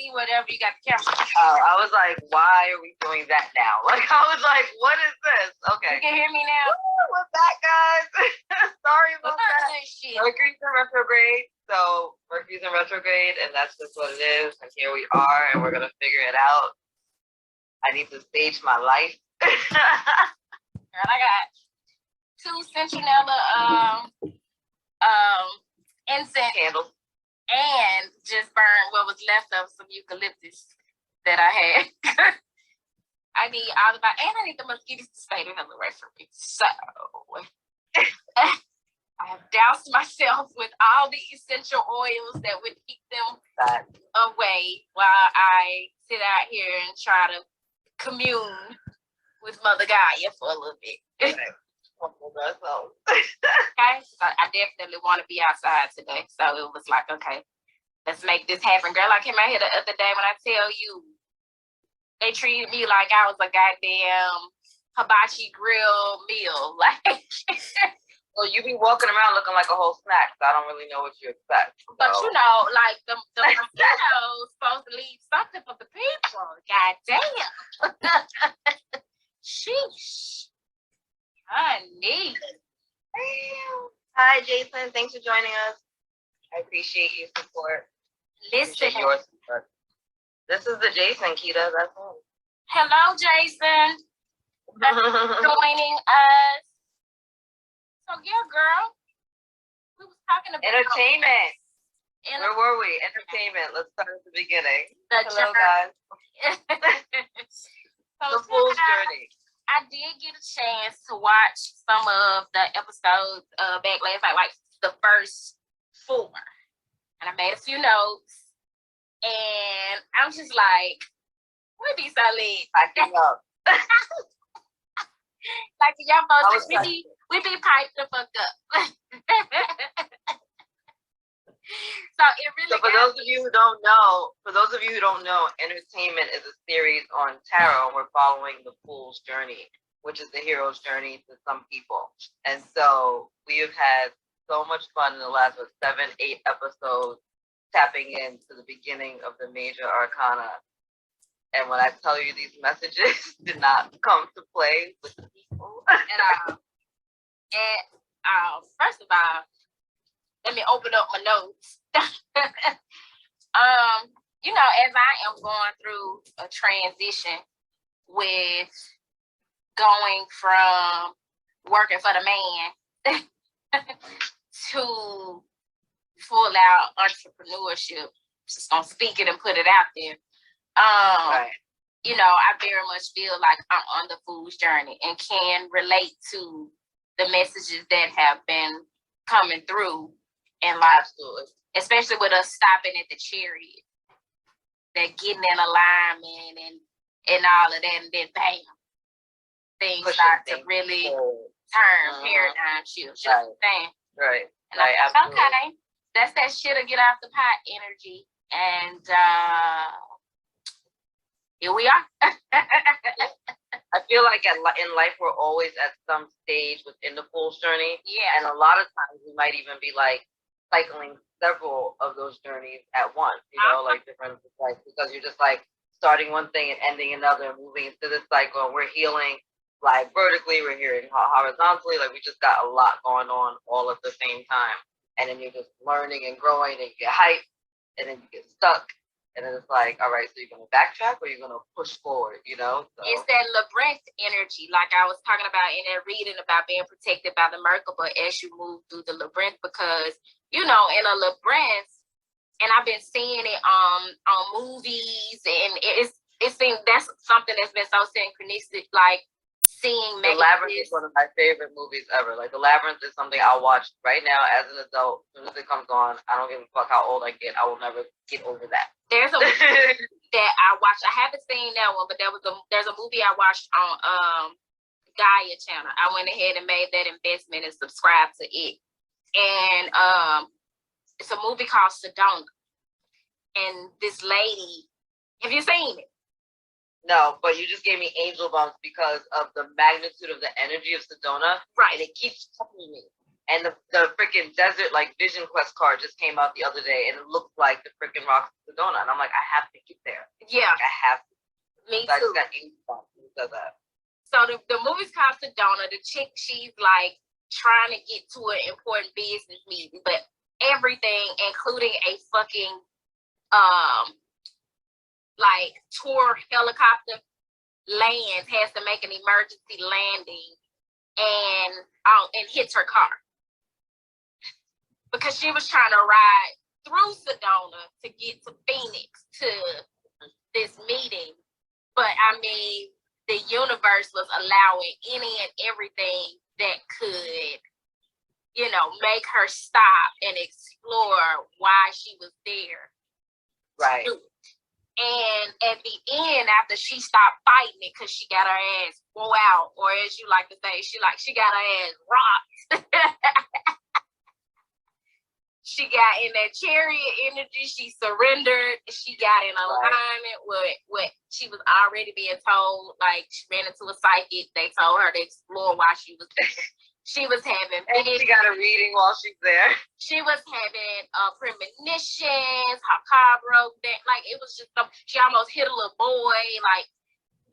see whatever you got the camera. Oh, I was like, why are we doing that now? Like, I was like, what is this? Okay. You can hear me now? Woo, we're back, guys. Sorry about that. Shit. Mercury's in retrograde. So, Mercury's in retrograde, and that's just what it is. And here we are, and we're going to figure it out. I need to stage my life. Girl, I got 2 citronella incense Candles. and just burned what was left of some eucalyptus that I had. I need all about, and I need the mosquitoes to stay the hell away from me. So I have doused myself with all the essential oils that would keep them away while I sit out here and try to commune with Mother Gaia for a little bit. Okay. So I definitely want to be outside today. So it was like, okay, let's make this happen. Girl, I came out here the other day when I tell you, they treated me like I was a goddamn hibachi grill meal. Like, well, you be walking around looking like a whole snack, so I don't really know what you expect. So. But you know, like the mosquitoes supposed to leave something for the people. God damn. Sheesh. Honey. Hi, Jason. Thanks for joining us. I appreciate your support. Listen. Your support. This is the Jason, Keita. That's him. Hello, Jason. Joining us. So, yeah, girl. We was talking about entertainment. Where were we? Entertainment. Let's start at the beginning. Hello, guys. So the Fool's Journey. I did get a chance to watch some of the episodes back last night, like the first 4. And I made a few notes. And I'm just like, we be so lit. Packing up. Like the young folks, we be piped the fuck up. So it really. So for those of you who don't know, Entertainment is a series on tarot, and we're following the Fool's Journey, which is the hero's journey to some people. And so we have had so much fun in the last 7, 8 episodes, tapping into the beginning of the major arcana. And when I tell you these messages did not come to play with the people. First of all, let me open up my notes. You know, as I am going through a transition with going from working for the man to full out entrepreneurship, just gonna speak it and put it out there. Right. You know, I very much feel like I'm on the Fool's Journey and can relate to the messages that have been coming through in life. Absolutely. Especially with us stopping at the chariot, that getting in alignment and all of that, and then bam, things start to really turn, paradigm shift. You know what I'm saying? Right. And right. I'm like, okay, that's that shit to get off the pot energy. And here we are. I feel like in life, we're always at some stage within the Fool's Journey. Yeah. And a lot of times we might even be like cycling several of those journeys at once, you know, like different, like, because you're just like starting one thing and ending another and moving into this cycle. And we're healing like vertically, we're healing horizontally. Like we just got a lot going on all at the same time. And then you're just learning and growing and you get hyped and then you get stuck. And then it's like, all right, so you're going to backtrack or you're going to push forward, you know? So. It's that labyrinth energy, like I was talking about in that reading about being protected by the Merkaba as you move through the labyrinth, because, you know, in a labyrinth, and I've been seeing it on movies, and it seems that's something that's been so synchronistic, like seeing The Labyrinth is one of my favorite movies ever. Like, The Labyrinth is something I'll watch right now as an adult. As soon as it comes on, I don't give a fuck how old I get. I will never get over that. There's a movie that I watched. I haven't seen that one, but there's a movie I watched on Gaia channel. I went ahead and made that investment and subscribed to it. And it's a movie called Sedona. And this lady, have you seen it? No, but you just gave me angel bumps because of the magnitude of the energy of Sedona. Right. And it keeps touching me. And the freaking desert like Vision Quest card just came out the other day, and it looked like the freaking Rock of Sedona. And I'm like, I have to get there. Yeah, I have to. Me so too. I just got does that. So the movie's called Sedona. The chick, she's like trying to get to an important business meeting, but everything, including a fucking like tour helicopter lands, has to make an emergency landing and hits her car. Because she was trying to ride through Sedona to get to Phoenix to this meeting. But I mean, the universe was allowing any and everything that could, you know, make her stop and explore why she was there. Right. And at the end, after she stopped fighting it because she got her ass wore out, or as you like to say, she got her ass rocked. She got in that chariot energy. She surrendered. She got in alignment with what she was already being told. Like, she ran into a psychic. They told her to explore why she was there. She was having... And she got a reading while she's there. She was having premonitions. Her car broke down. Like, it was just... She almost hit a little boy. Like,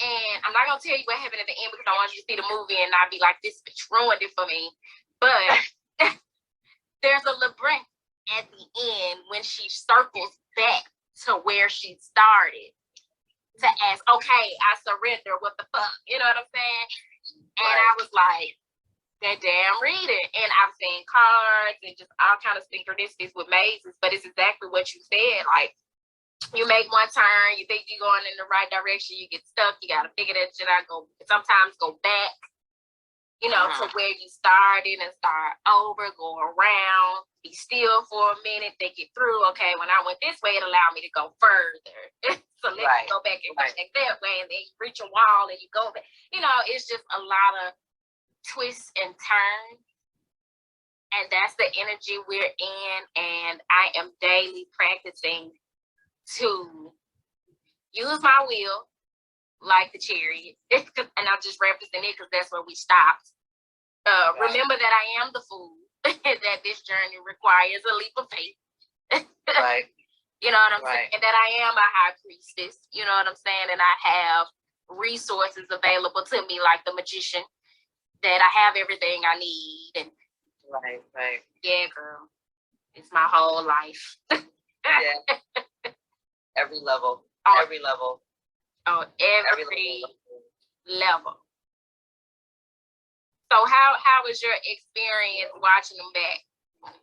and I'm not going to tell you what happened at the end because I want you to see the movie and not be like, this bitch ruined it for me. But there's a labyrinth at the end when she circles back to where she started to ask, okay, I surrender, what the fuck? You know what I'm saying? And I was like, that damn reading. And I've seen cards and just all kind of synchronicities with mazes, but it's exactly what you said. Like, you make one turn, you think you're going in the right direction, you get stuck, you got to figure that shit out, sometimes go back, you know, to where you started and start over, go around, be still for a minute, think it through. Okay, when I went this way, it allowed me to go further. So let me go back and go back that way, and then you reach a wall and you go back. You know, it's just a lot of twists and turns. And that's the energy we're in. And I am daily practicing to use my will like the chariot. And I'm just referencing it because that's where we stopped. Remember that I am the fool, that this journey requires a leap of faith. Right. You know what I'm saying? And that I am a high priestess. You know what I'm saying? And I have resources available to me like the magician, that I have everything I need. And right. Yeah, girl. It's my whole life. Yeah. Every level. Every level. Oh, every level. So how was your experience watching them back?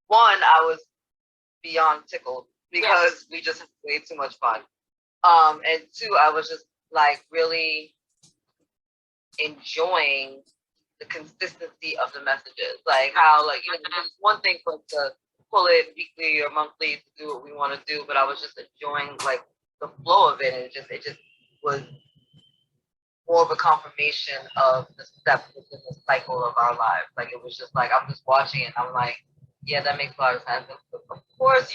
One, I was beyond tickled because we just had way too much fun. And two, I was just like really enjoying the consistency of the messages. Like how, like, you know, it's one thing for us to pull it weekly or monthly to do what we want to do, but I was just enjoying like the flow of it, and it just was more of a confirmation of the steps within the cycle of our lives. Like, it was just like, I'm just watching it and I'm like, yeah, that makes a lot of sense. Of course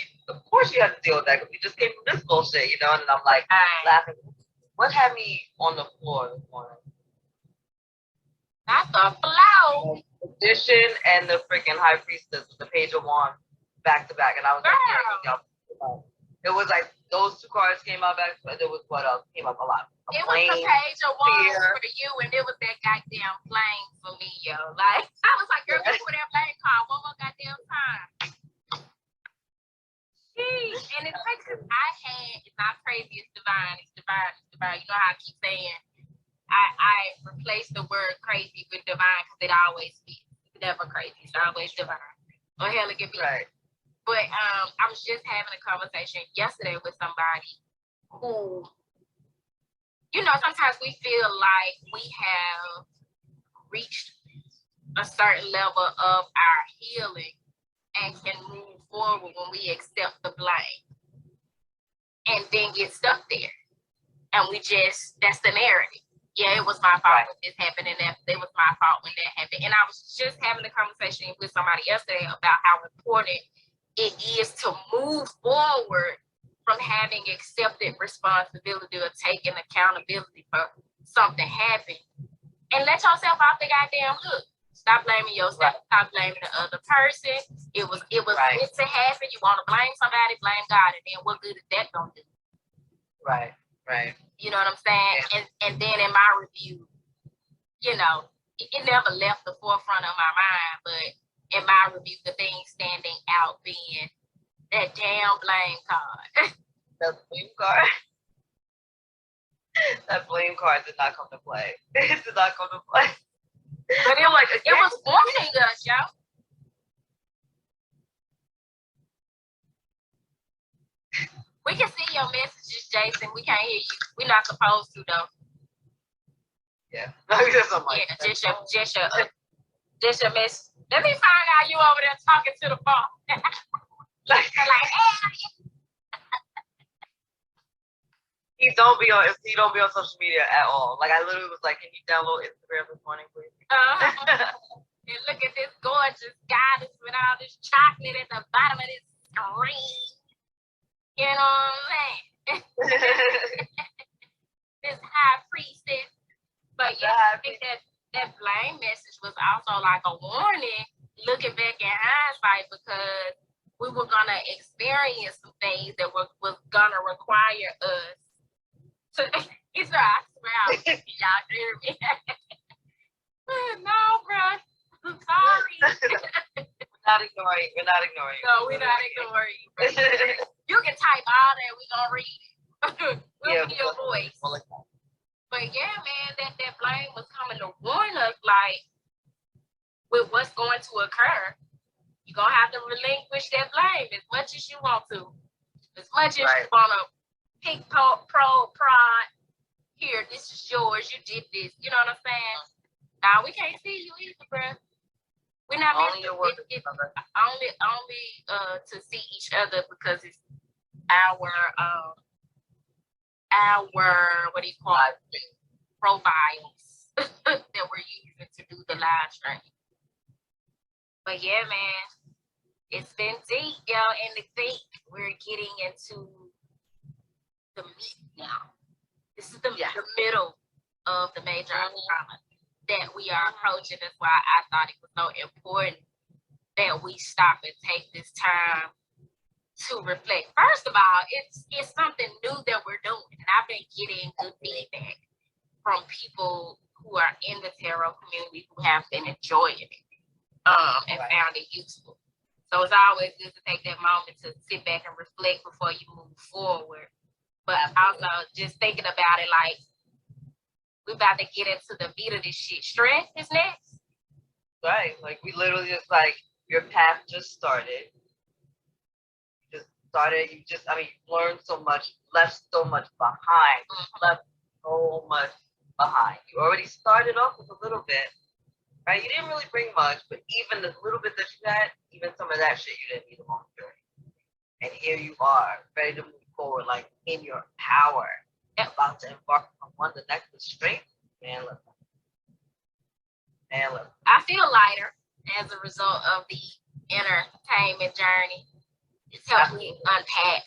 you have to deal with that because we just came from this bullshit, you know? And I'm like laughing. What had me on the floor this morning? Not the flow. Magician and the freaking High Priestess with the Page of Wands back to back. And I was like, it was like those two cards came out back, but there was what else came up a lot. It was the Page of Wands for you, and it was that goddamn flame for me, yo. Like, I was like, girl, get that flame card one more goddamn time. Jeez. And it's like, because it's not crazy, it's divine, it's divine, it's divine. You know how I keep saying, I replace the word crazy with divine because it always be. It's never crazy, it's always divine. Oh, hell, it can be. Right. But I was just having a conversation yesterday with somebody who, you know, sometimes we feel like we have reached a certain level of our healing and can move forward when we accept the blame and then get stuck there. And that's the narrative. Yeah, it was my fault when this happened, and it was my fault when that happened. And I was just having a conversation with somebody yesterday about how important it is to move forward from having accepted responsibility or taking accountability for something happening, and let yourself off the goddamn hook. Stop blaming yourself. Stop blaming the other person. It was meant to happen. You want to blame somebody, blame God, and then what good is that gonna do? Right. You know what I'm saying? Yeah. And then in my review, you know, it never left the forefront of my mind, but in my review, the thing standing out being that damn blame card. The blame card. That blame card did not come to play. It did not come to play. But it was warning us, y'all. We can see your messages, Jason. We can't hear you. We're not supposed to, though. Yeah. Just your message. Let me find out you over there talking to the phone. Like, hey. He don't be on social media at all. Like, I literally was like, can you download Instagram this morning, please? And look at this gorgeous goddess with all this chocolate at the bottom of this screen. You know what I'm saying? This high priestess. But yeah, I think that blame message was also like a warning, looking back in hindsight, because we were gonna experience some things that was gonna require us to. It's I swear, y'all hear me? No, bro. I'm sorry. We're not ignoring you. No, we're not ignoring you. You can type all that. We're gonna read it. We'll be your voice. But yeah, man, that blame was coming to warn us, like, with what's going to occur. You're going to have to relinquish that blame as much as you want to. As much as you want to pick prod. Here, this is yours. You did this. You know what I'm saying? Now, we can't see you either, bro. We're not only to see each other because it's our what do you call it, profiles that we're using to do the live stream. But yeah, man, it's been deep, y'all. And the deep, we're getting into the meat now. This is the middle of the major drama that we are approaching. That's why I thought it was so important that we stop and take this time to reflect. First of all, it's something new that we're doing, and I've been getting good feedback from people who are in the tarot community who have been enjoying it and found it useful. So it's always good to take that moment to sit back and reflect before you move forward. But also just thinking about it, like, we're about to get into the meat of this shit. Stress is next. Right. Like, we literally just, like, your path just started. You've learned so much, left so much behind. You already started off with a little bit, right? You didn't really bring much, but even the little bit that you had, even some of that shit you didn't need along the journey. And here you are, ready to move forward, like, in your power, about to embark on the next with strength. Man, look. I feel lighter as a result of the Inner-Tainment journey. It's helped me unpack,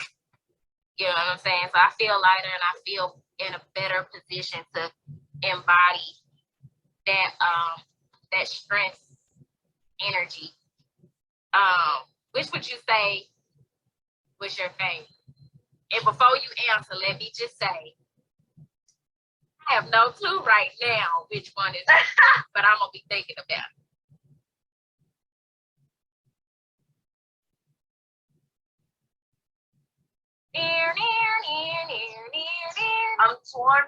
you know what I'm saying? So I feel lighter and I feel in a better position to embody that strength energy. Which would you say was your favorite? And before you answer, let me just say, I have no clue right now which one is, but I'm gonna be thinking about it. I'm torn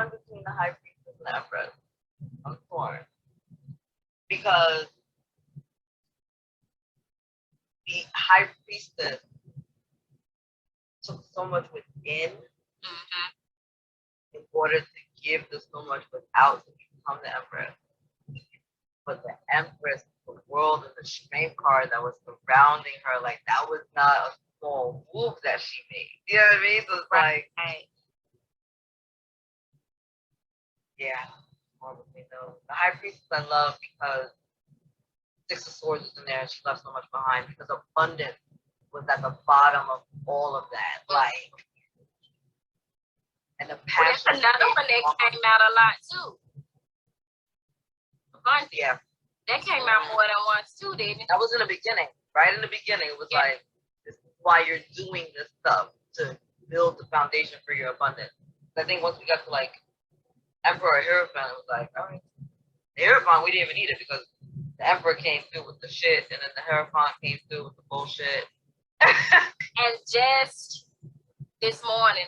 between the High Priestess and the Empress. I'm torn because the High Priestess took so much within in order to give so much without to become the Empress. But the Empress, the world, and the strength card that was surrounding her, like, that was not a small move that she made. You know what I mean? So it's like, the High Priestess I love because Six of Swords was in there and she left so much behind because abundance was at the bottom of all of that. Like, and the passion. Well, that's another one that came out a lot too. Abundance. Yeah. That came out more than once too, didn't it? That was in the beginning. Right in the beginning, it was like, this is why you're doing this stuff, to build the foundation for your abundance. I think once we got to like Emperor Hierophant, it was like, all right, the Hierophant, we didn't even need it because the Emperor came through with the shit, and then the Hierophant came through with the bullshit. And just this morning,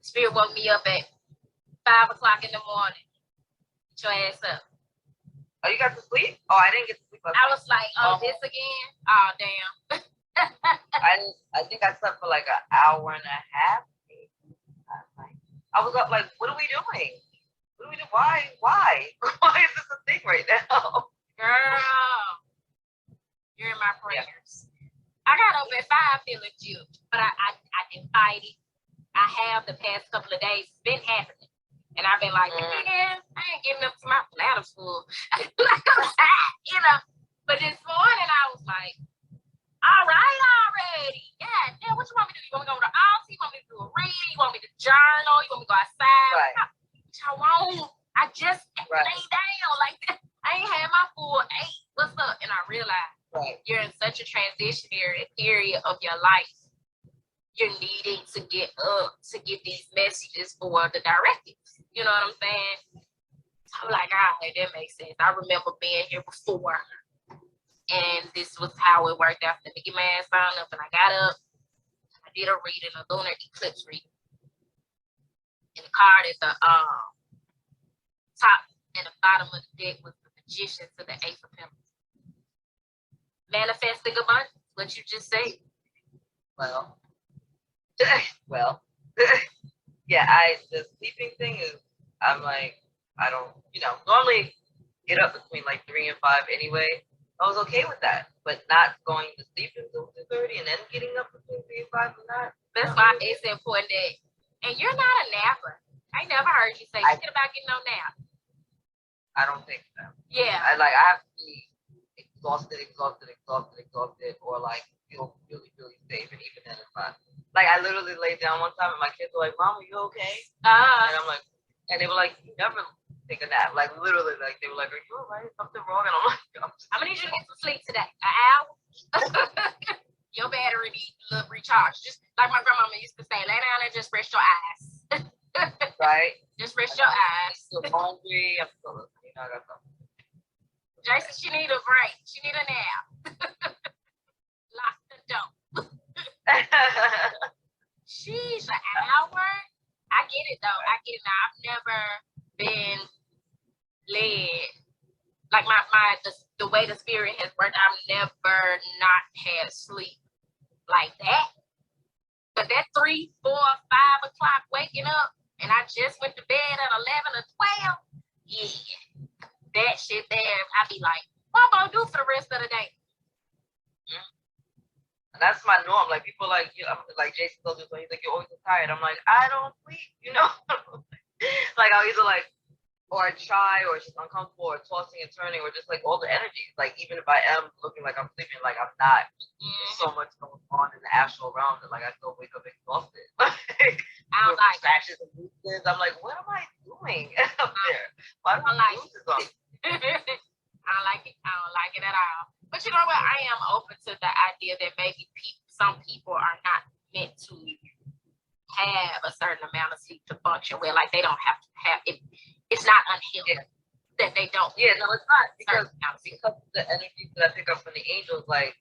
Spirit woke me up at 5 o'clock in the morning. Get your ass up. Oh, you got to sleep? Oh, I didn't get to sleep. I was like, oh, this again? Oh, damn. I think I slept for like an hour and a half. I was up like, what are we doing? What are we doing? Why? Why is this a thing right now? Girl, you're in my prayers. I got up at 5 feeling juked, but I didn't fight it. I have the past couple of days. It's been happening. And I've been like, man, I ain't getting up to my bladder full. Like, I'm tired, you know. But this morning I was like, all right already. Yeah, damn, what you want me to do? You want me to go to the altar? You want me to do a reading? You want me to journal? You want me to go outside? Right. What y'all want? I just lay down like that. I ain't had my full 8. What's up? And I realized you're in such a transitionary period of your life. You're needing to get up to get these messages for the directives. You know what I'm saying? I'm like, all right, that makes sense. I remember being here before, and this was how it worked out. Let me get my ass on up, and I got up. I did a reading, a lunar eclipse reading. And the card at the top and the bottom of the deck was the Magician to the Ace of Pentacles. Manifesting abundance, what you just said. Well, yeah, the sleeping thing is, I'm like, I don't, normally get up between like 3 and 5 anyway. I was okay with that, but not going to sleep until 2:30 and then getting up between 3 and 5 and not. That's why it's important that, and you're not a napper. I never heard you say shit about getting no nap. I don't think so. Yeah. I have to be exhausted, or like feel really, really safe, and even then it's not. Like, I literally laid down one time and my kids were like, Mom, are you okay? And I'm like, and they were like, you never take a nap. Like, literally, like, they were like, are you all right? Something wrong? And I'm like, I'm gonna need you to get some sleep today. An hour? Your battery needs to recharge. Just like my grandmama used to say, lay down and just rest your eyes. Right? Just rest your eyes. I'm still hungry. I'm still, I got something. Jason, she need a break. She need a nap. Lock the door. She's an hour. I get it though. I get it now. I've never been led like the way the spirit has worked. I've never not had sleep like that. But that 3, 4, 5 o'clock waking up, and I just went to bed at 11 or 12. Yeah, that shit there. I be like, what am I gonna do for the rest of the day? And that's my norm. Like, people like, like Jason told me, he's like, you're always tired. I'm like, I don't sleep, Like, I'll either like, or I try, or it's just uncomfortable, or tossing and turning, or just like all the energy. Like, even if I am looking like I'm sleeping, like I'm not. There's so much going on in the astral realm that like I still wake up exhausted. Like, I don't like distractions and movements. I'm like, what am I doing up there? Why do I like lose this on? I don't like it. I don't like it at all. But you know what? I am open to the idea that maybe some people are not meant to have a certain amount of sleep to function well. Like, they don't have to have it. It's not unhealthy that they don't. Yeah, no, it's not, because of the energy that I pick up from the angels. Like,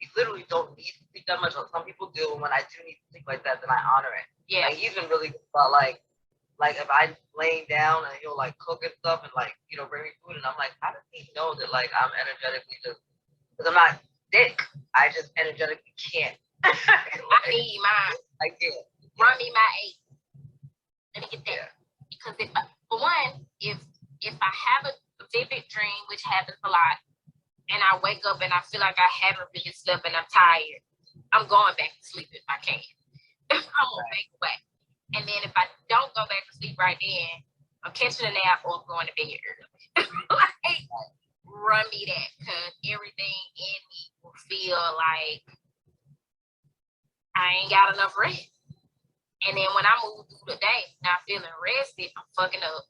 you literally don't need to sleep that much. Some people do, and when I do need to sleep like that, then I honor it. Yeah. Like, he's been really good about like if I'm laying down and he'll like cook and stuff and like, bring me food, and I'm like, how does he know that like I'm energetically just, because I'm not sick, I just energetically can't. Like, I need mine. I can't. Run me my 8. Let me get that. Yeah. Because for one, if I have a vivid dream, which happens a lot, and I wake up and I feel like I haven't really slept and I'm tired, I'm going back to sleep if I can. I'm gonna make away. And then if I don't go back to sleep right then, I'm catching a nap or I'm going to bed early. Like, run me that, because everything in me will feel like I ain't got enough rest. And then when I move through the day, not feeling rested, I'm fucking up.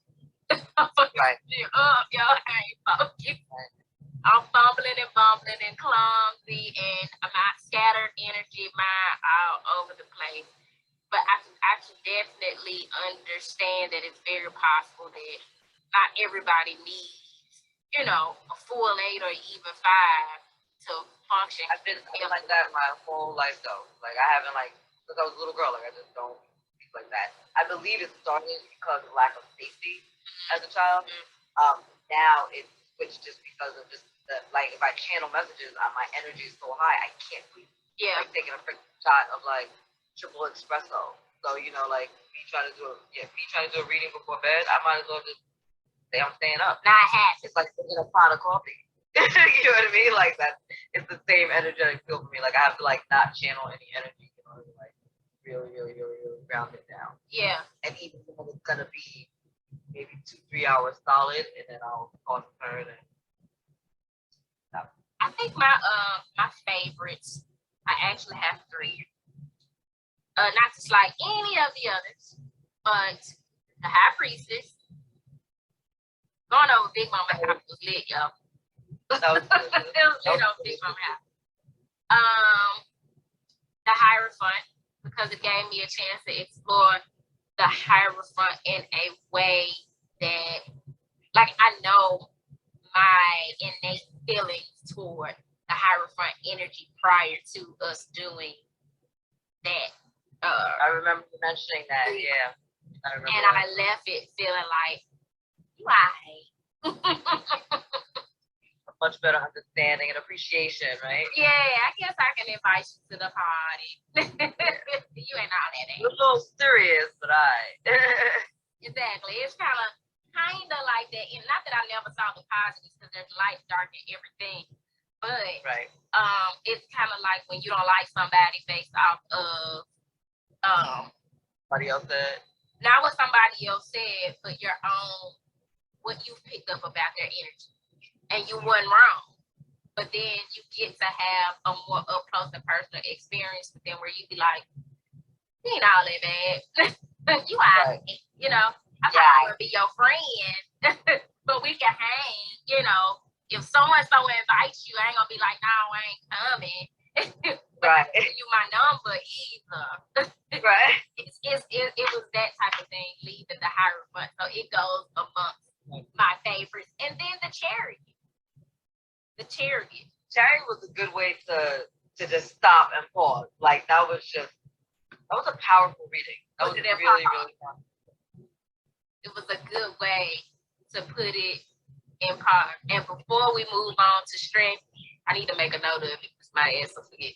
I'm fucking up, y'all. I ain't focused. I'm fumbling and bumbling and clumsy, and my scattered energy, mind all over the place. But I can definitely understand that it's very possible that not everybody needs, you know, a full 8 or even 5 to function. I've been like that my whole life, though. Like, I haven't, like, since I was a little girl, like, I just don't speak like that. I believe it started because of lack of safety as a child. Now it's switched just because of just like, if I channel messages, my energy is so high, I can't breathe. Yeah. Like taking a freaking shot of like triple espresso. So, you know, like me trying to do a reading before bed, I might as well just say I'm staying up. Not half. It's like drinking a pot of coffee. You know what I mean? Like that. It's the same energetic feel for me. Like I have to like not channel any energy in order to like really ground it down. Yeah. And even when it's gonna be maybe 2-3 hours solid, and then I'll toss and turn and. I think my favorites, I actually have 3. Not to slight any of the others, but the High Priestess. Going over Big Mama house was lit, y'all. That was good. It was lit on Big Mama house. The Hierophant, because it gave me a chance to explore the Hierophant in a way that, like, I know my innate feelings toward the Hierophant energy prior to us doing that. I remember you mentioning that, yeah. I remember. And I left it feeling like, you a much better understanding and appreciation, right? Yeah, I guess I can invite you to the party. You ain't all that. You're a little serious, but Exactly. It's kind of like that. And not that I never saw the positives, because there's light, dark, and everything. But right. It's kind of like when you don't like somebody based off of somebody else said. Not what somebody else said, but your own, what you picked up about their energy. And you wasn't wrong. But then you get to have a more up close and personal experience with them where you be like, you ain't all that bad. You are, right. You know. I probably would be your friend, but we can hang, you know. If so-and-so invites you, I ain't gonna be like, no, I ain't coming. Right. You my number either. Right. It was that type of thing, leaving the Hierophant. So it goes amongst my favorites. And then the Chariot. The Chariot. Chariot was a good way to just stop and pause. Like that was a powerful reading. That was really powerful. It was a good way to put it in part. And before we move on to strength, I need to make a note of it because my ass will forget.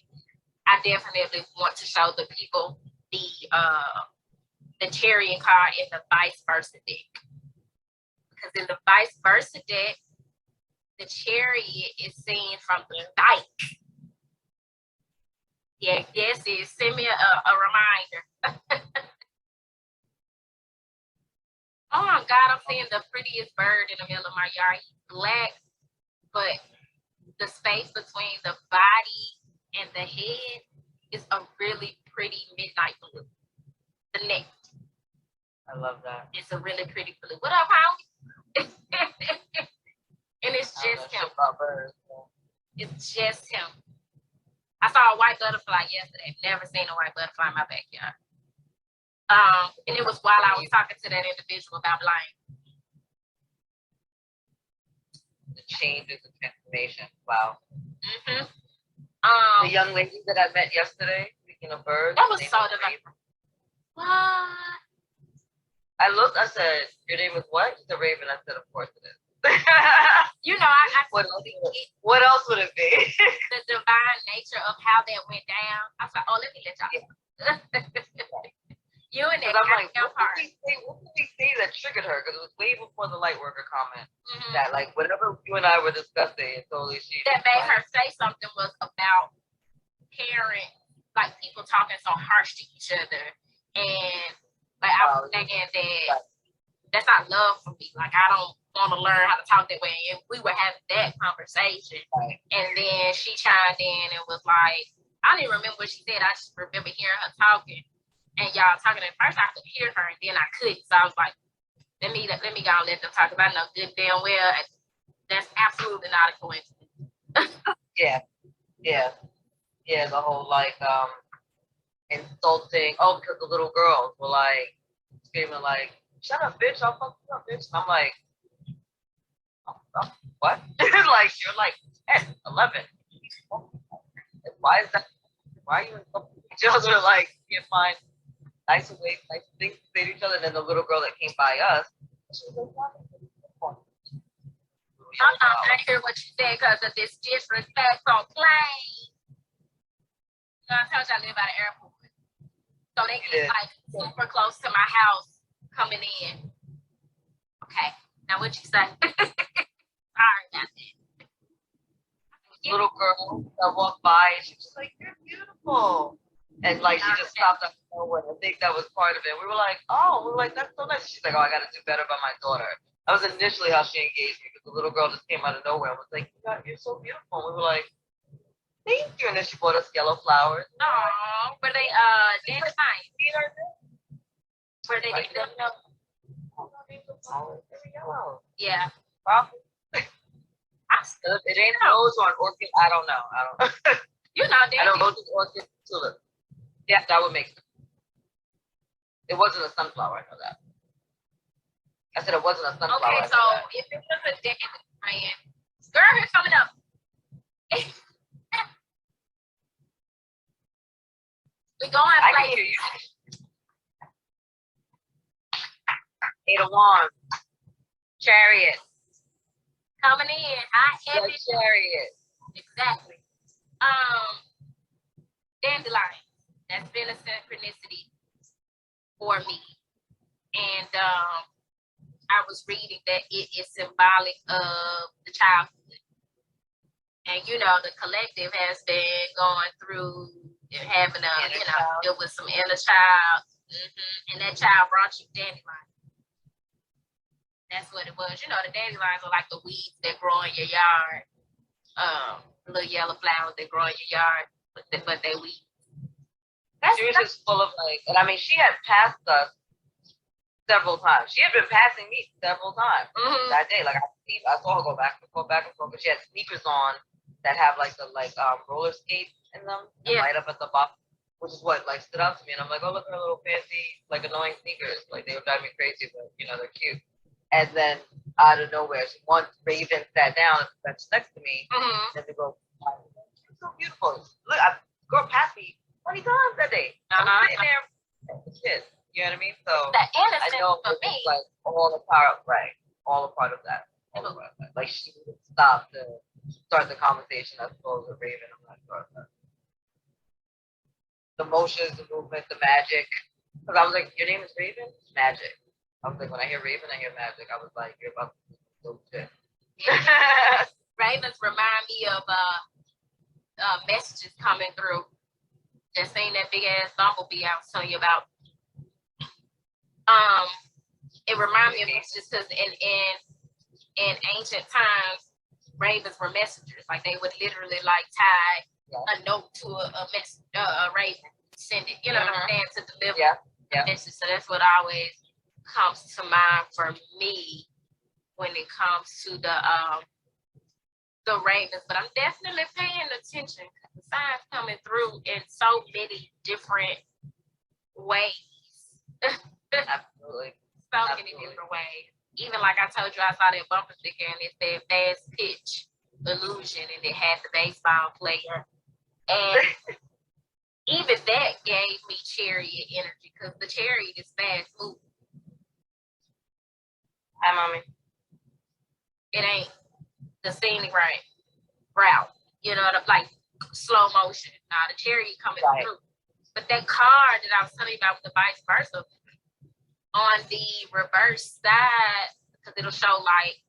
I definitely want to show the people the Chariot card in the vice versa deck. Because in the vice versa deck, the Chariot is seen from the bike. Yeah, yes, it send me a reminder. Oh my God, I'm seeing the prettiest bird in the middle of my yard. He's black, but the space between the body and the head is a really pretty midnight blue. The neck. I love that. It's a really pretty blue. What up, homie? And it's just him. It's just him. I saw a white butterfly yesterday. Never seen a white butterfly in my backyard. And it was while I was talking to that individual about lying. The changes and transformation. Wow. Mm-hmm. The young lady that I met yesterday, speaking of birds. That was so divine. What? I looked, I said, your name is what? She said Raven. I said, of course it is. You know, what else would it be? The divine nature of how that went down. I was like, oh, let me let y'all. Yeah. You and that. I'm like, what did we say that triggered her? Because it was way before the light worker comment. Mm-hmm. That like whatever you and I were discussing, totally that made her say something was about parents, like people talking so harsh to each other, and like I was thinking that that's not love for me. Like I don't want to learn how to talk that way. And we were having that conversation, right. And then she chimed in and was like, I don't even remember what she said. I just remember hearing her talking. And y'all talking at first, I could hear her, and then I couldn't. So I was like, let me go and let them talk about it. I know good damn well that's absolutely not a coincidence. Yeah, yeah, yeah. The whole like insulting. Oh, because the little girls were like screaming like, "Shut up, bitch! I'll fuck you up, bitch!" And I'm like, oh, what? Like you're like 10, 11. Why is that? Why are you insulting each other? Like you can't find nice ways, nice things to say to each other. And then the little girl that came by us, she was like, I hear what you said because of this disrespectful plane. You know, I told you I live by the airport. So they get like super close to my house coming in. Okay, now what you say? Sorry about that. Little girl that walked by and she was like, "You're beautiful." And like she just stopped out of nowhere. I think that was part of it. We were like, "Oh," we were like, "That's so nice." She's like, "Oh, I gotta do better by my daughter." That was initially how she engaged me because the little girl just came out of nowhere and was like, "You're so beautiful." And we were like, "Thank you." And then she bought us yellow flowers. Oh, were they dandelions? Were they dandelions? Yeah. Probably. It ain't rose or an orchid. I don't know. You know, I don't know the orchid tulip. Yeah, that would make sense. It wasn't a sunflower. I know that. I said it wasn't a sunflower. Okay, so if it was a dandelion, girl, here's coming up. We going I can hear you. Eight of Wands. Chariot. Coming in. Heavy chariot. Exactly. Dandelion. That's been a synchronicity for me. And I was reading that it is symbolic of the childhood. And you know, the collective has been going through having it was some inner child. And that child brought you dandelion. That's what it was. You know, the dandelions are like the weeds that grow in your yard. Little yellow flowers that grow in your yard, but they weeds. She was just full of like, and I mean, she had passed us several times. She had been passing me several times that day. Like I saw her go back and forth, but she had sneakers on that have like the roller skates in them, and light up at the bottom, which is what like stood out to me. And I'm like, oh, look at her little fancy, like annoying sneakers. Like they would drive me crazy, but you know they're cute. And then out of nowhere, once Raven sat down and next to me, and they go, "You're so beautiful." Look, girl passed me 20 times that day. I was sitting there, shit. You know what I mean? So I know it was like all a part of that. Like she would stop to start the conversation. I suppose with Raven, I'm not sure. The motions, the movement, the magic. Because I was like, "Your name is Raven? It's magic." I was like, when I hear Raven, I hear magic. I was like, you're about to do so shit. Ravens remind me of messages coming through. Just seeing that big ass bumblebee I was telling you about. It reminds me of messages because in ancient times, ravens were messengers. Like they would literally like tie a note to a raven, send it. You know what I'm saying, to deliver a message. So that's what always comes to mind for me when it comes to the ravens. But I'm definitely paying attention because the signs coming through in so many different ways. Absolutely. Many different ways. Even like I told you, I saw that bumper sticker and it said fast pitch illusion and it had the baseball player. And even that gave me chariot energy because the chariot is fast moving. Hi, mommy. It ain't the scenic route, you know, like slow motion. Now the chariot coming through. But that car that I was telling you about with the vice versa, on the reverse side, because it'll show like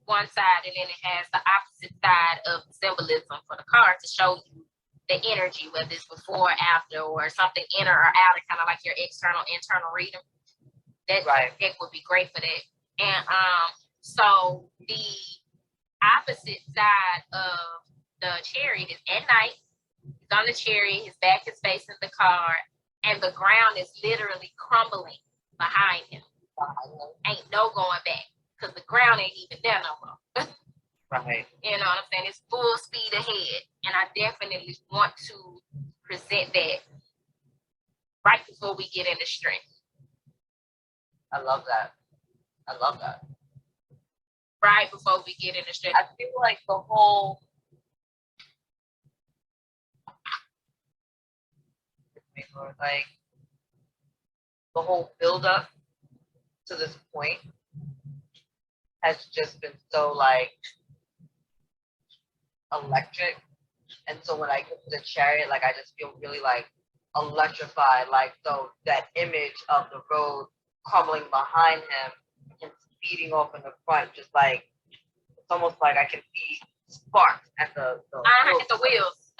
one side and then it has the opposite side of symbolism for the car to show you the energy, whether it's before, after, or something inner or outer, kind of like your external, internal reading. That deck would be great for that. And so the opposite side of the chariot is at night. He's on the chariot, his back is facing the car, and the ground is literally crumbling behind him. Ain't no going back because the ground ain't even there no more. Right. You know what I'm saying? It's full speed ahead. And I definitely want to present that right before we get into strength. I love that. I love that. Right before we get into strength. I feel like the whole build up to this point has just been so like electric. And so when I get to the chariot, like I just feel really like electrified. Like so that image of the road crumbling behind him and speeding off in the front, just like it's almost like I can see sparks at the wheels.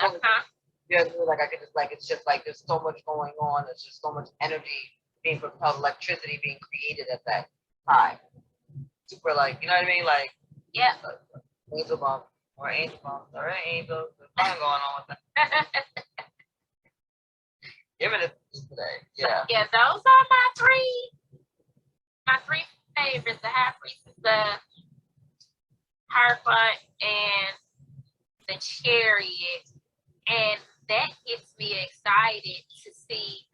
Yeah, like I could just like it's just like there's so much going on. There's just so much energy being propelled, electricity being created at that time. Super like, you know what I mean? Like yeah, angel bump or angel bumps. All right, angels. There's something going on with that. Give it a today. Yeah. Yeah, those are my three favorites. The High Priestess, the Hierophant, and the Chariot. And that gets me excited to see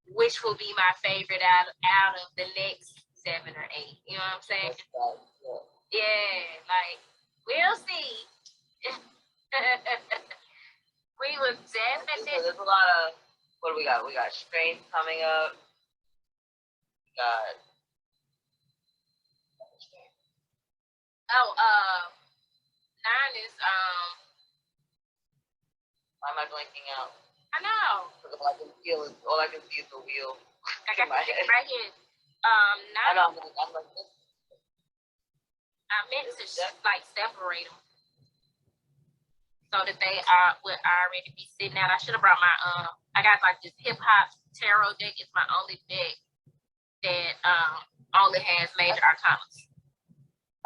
which will be my favorite out of the next 7 or 8. You know what I'm saying? Yeah, like we'll see. We will definitely. There's a lot of what do we got? We got strength coming up. We got oh, 9 is why am I blanking out? I know. All I can feel is all I can see is the wheel. I got my head. right here. 9. I know. I'm like this. I meant to like separate them so that they would already be sitting out. I should have brought my I got like this hip hop tarot deck. It's my only deck that only has major arcana.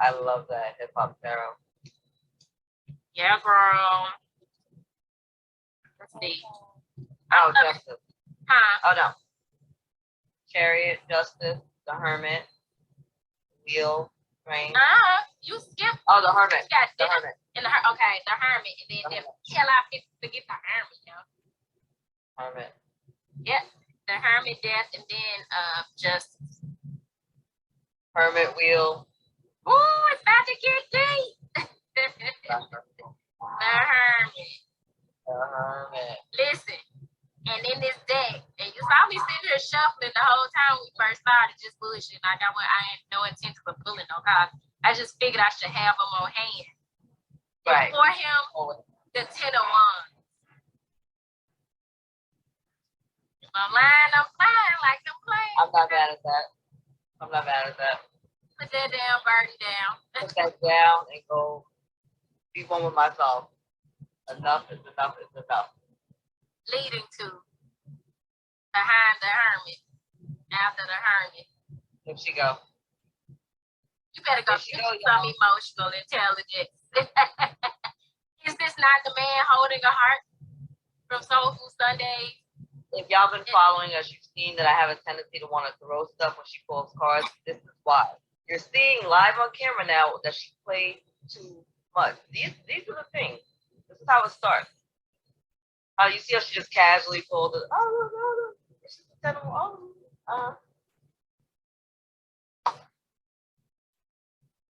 I love that hip hop tarot. Yeah, girl. Let's see. Oh, Justice. Huh? Oh no. Chariot, Justice, the Hermit, Wheel, Rain. You skipped. Oh, the Hermit. Yeah, the Hermit. And okay, the Hermit, and then hell, I forget the Hermit, yo. Hermit. Yep, the Hermit, Death, and then Justice. Hermit, Wheel. Ooh, it's about to get deep. The Hermit. The Hermit. Listen, and in this deck, and you saw me sitting here shuffling the whole time we first started, just bullshit. Like I had no intention of pulling no cards. I just figured I should have them on hand. Right. For him, the 10 of Wands. If I'm lying, I'm flying like I'm playing. I'm not mad at that. Put that damn burden down. Put that down and go be one with myself. Enough is enough is enough. Leading to behind the Hermit. After the Hermit. Here she go. You better go get some emotional intelligence. Is this not the man holding a heart from Soul Food Sundays? If y'all been following us, you've seen that I have a tendency to want to throw stuff when she pulls cards. This is why. You're seeing live on camera now that she played too much. These are the things. This is how it starts. You see how she just casually pulled it.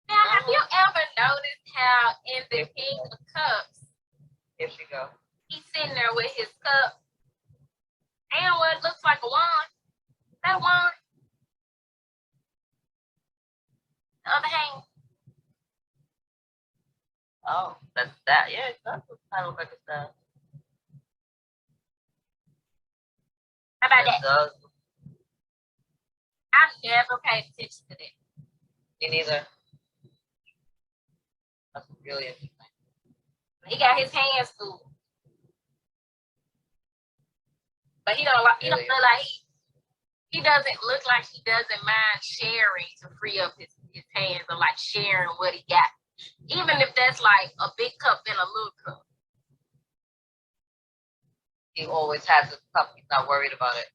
Now, have you ever noticed how in the King of Cups, here she go. He's sitting there with his cup and what looks like a wand? That wand? The other hand. Oh, that's that. Yeah, that's what kind of look like a staff. How about that? Does. I never paid attention to that. Me neither. That's really interesting. He got his hands full. But he doesn't look like he doesn't look like he doesn't mind sharing to free up his hands or like sharing what he got. Even if that's like a big cup and a little cup. He always has his cup. He's not worried about it.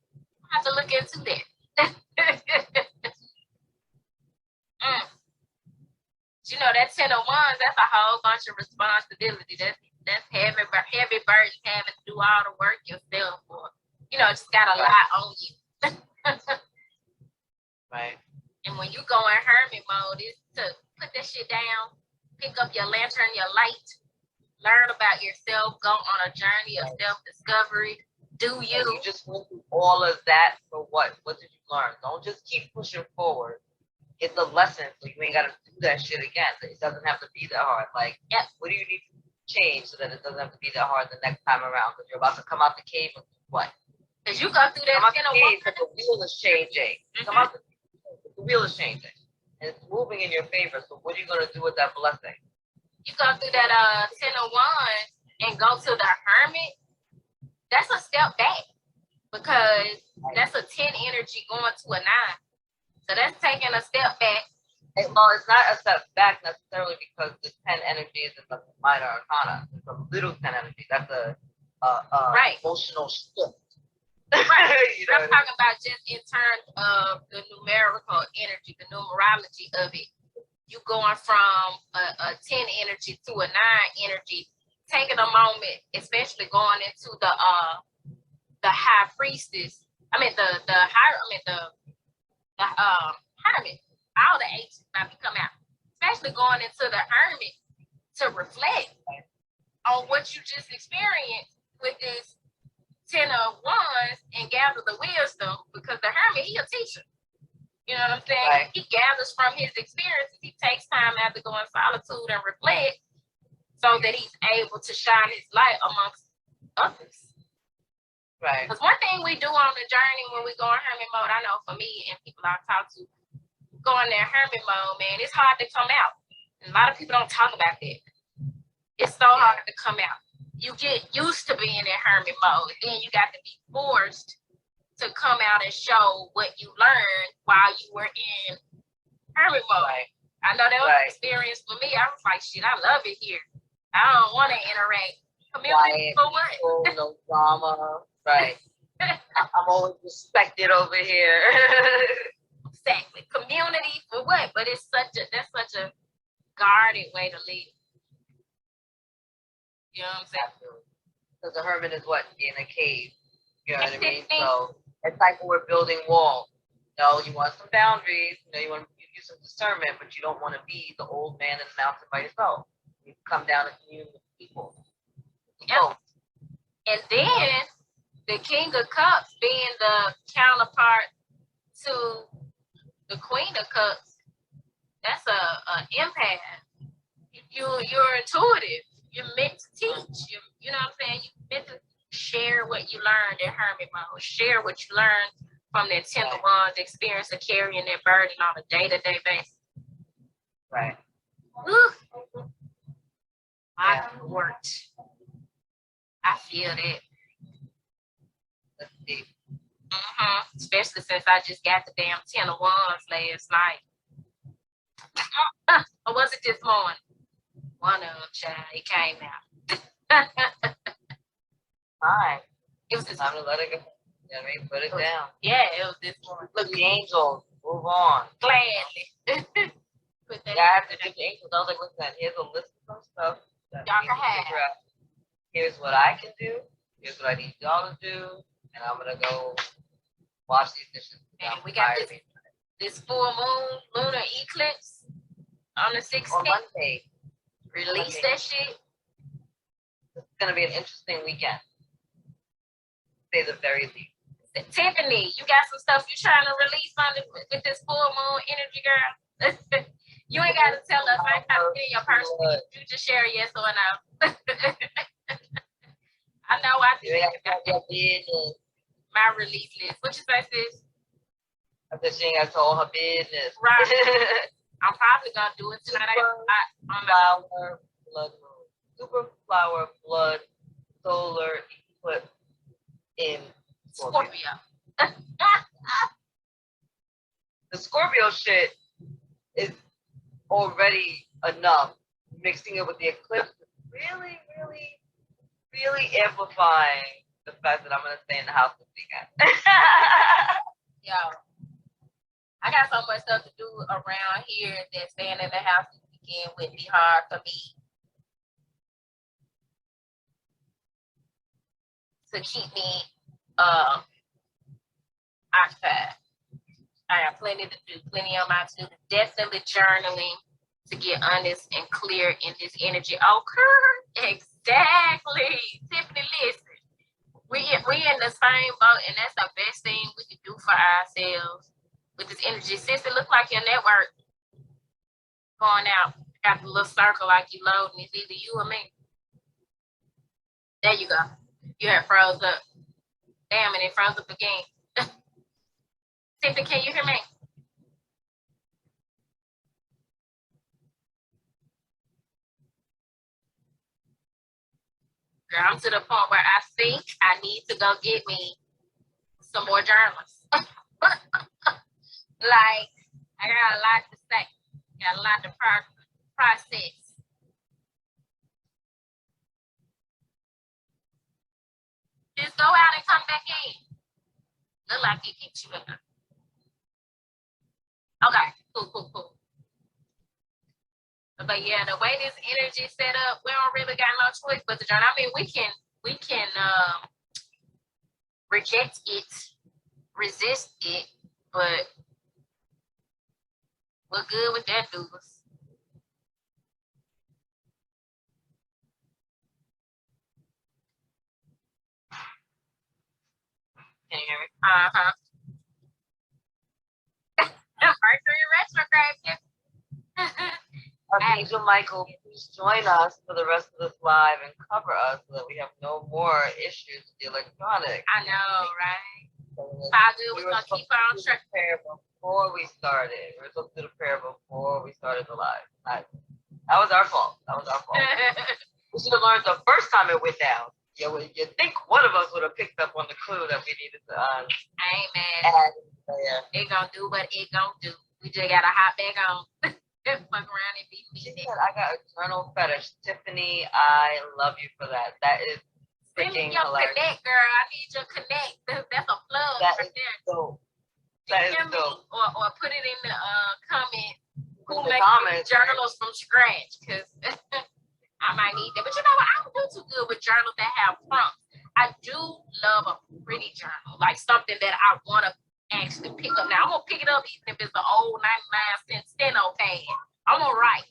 I have to look into that. You know, that 10 of Wands ones, that's a whole bunch of responsibility. That's heavy burden, having to do all the work yourself, or just got a lot on you. Right. And when you go in hermit mode, it's to put that shit down, pick up your lantern, your light, learn about yourself, go on a journey of self-discovery. Do you? And you just went through all of that for what? What did you learn? Don't just keep pushing forward. It's a lesson, so you ain't got to do that shit again. It doesn't have to be that hard. Like, what do you need to change so that it doesn't have to be that hard the next time around? Because you're about to come out the cave and what? Because you go through that in a cave, the wheel is changing. Come out the wheel is changing. And it's moving in your favor. So what are you going to do with that blessing? You go through that 10 of Wands and go to the Hermit. That's a step back, because that's a 10 energy going to a 9. So that's taking a step back. Well, it's not a step back necessarily, because the 10 energy is in the minor arcana. It's a little 10 energy. That's a emotional shift. Right. I'm talking about just in terms of the numerical energy, the numerology of it. You going from a 10 energy to a 9 energy, taking a moment, especially going into the high priestess. Hermit. All the H's about to come out, especially going into the Hermit to reflect on what you just experienced with this 10 of Wands and gather the wisdom, because the Hermit, he a teacher. You know what I'm saying? Right. He gathers from his experiences. He takes time out to go in solitude and reflect, so that he's able to shine his light amongst others. Right. Because one thing we do on the journey when we go in hermit mode, I know for me and people I talk to, going in hermit mode, man, it's hard to come out. And a lot of people don't talk about that. It's so hard to come out. You get used to being in hermit mode, then you got to be forced to come out and show what you learned while you were in hermit mode. Right. I know that was an experience for me. I was like, shit, I love it here. I don't want to interact. Community for what? No drama. Right. I'm always respected over here. Exactly. Community for what? But that's such a guarded way to live. You know what I'm saying? Because the hermit is what? In a cave. You know what I mean? So it's like when we're building walls. You want some boundaries. You want to use some discernment, but you don't want to be the old man in the mountain by yourself. You come down and commune with people. Yep. And then the King of Cups being the counterpart to the Queen of Cups, that's an empath. You're intuitive. You're meant to teach. You know what I'm saying? You're meant to share what you learned in hermit mode. Share what you learned from that 10 of Wands experience of carrying that burden on a day-to-day basis. Right. I worked. I feel that. Let's see. Especially since I just got the damn 10 of Wands last night. Or was it this morning? One of them, child, it came out. Fine. It was time to let it go. You know what I mean? Put it down. Yeah, it was this morning. Look, the angels. Move on. Gladly. I have to do the angels. I was like, listen, here's a list of some stuff that y'all we can need to figure out. Here's what I can do. Here's what I need y'all to do. And I'm going to go wash these dishes. And we got this full moon lunar eclipse on the 16th. On Monday. Release that shit. It's going to be an interesting weekend. Say the very least. Tiffany, you got some stuff you trying to release on with this full moon energy, girl? You ain't got to tell us. I ain't got to get in your personal. You just share yes or no. I know I do. My release list. What you say, sis? I said she ain't got to tell her business. Right. I'm probably going to do it tonight. Flower, blood moon. Super flower, blood, solar, eclipse in Scorpio. The Scorpio shit is already enough. Mixing it with the eclipse is really, really, really amplifying the fact that I'm going to stay in the house this weekend. Yo, I got so much stuff to do around here that staying in the house this weekend would be hard for me to keep me occupied. I have plenty to do, plenty on my to do. Definitely journaling to get honest and clear in this energy. Okay, exactly. Tiffany, listen. We in the same boat, and that's the best thing we can do for ourselves with this energy. Since it looks like your network going out, got the little circle like you loading. It's either you or me. There you go. You had froze up. Damn, and it froze up again. Tiffany, can you hear me? Girl, I'm to the point where I think I need to go get me some more journals. Like, I got a lot to say. Got a lot to process. Just go out and come back in. Look like it keeps you in there. Okay, cool. But yeah, the way this energy is set up, we don't really got no choice but to journal. I mean, we can reject it, resist it, but we're good with that, dudes. Can you hear me? Uh-huh. Mercury retrograde. Archangel Michael, please join us for the rest of this live and cover us so that we have no more issues with the electronics. I know, right? How good we're gonna keep on track. Before we started, we were supposed to do the prayer before we started the live. That was our fault. We should have learned the first time it went down. You think one of us would have picked up on the clue that we needed to Amen. Yeah. It gonna do what it gonna do. We just gotta hop back on. Fuck around and be me. She said, I got a journal fetish. Tiffany, I love you for that. That is freaking hilarious. Connect, girl. I need your connect. That's a plug right there. Dope. That is dope. Or put it in the comment. Who makes journals from scratch? Because I might need that. But you know what? I don't do too good with journals that have prompts. I do love a pretty journal, like something that I want to actually pick up. Now I'm gonna pick it up even if it's an old 99-cent steno pad. I'm gonna write.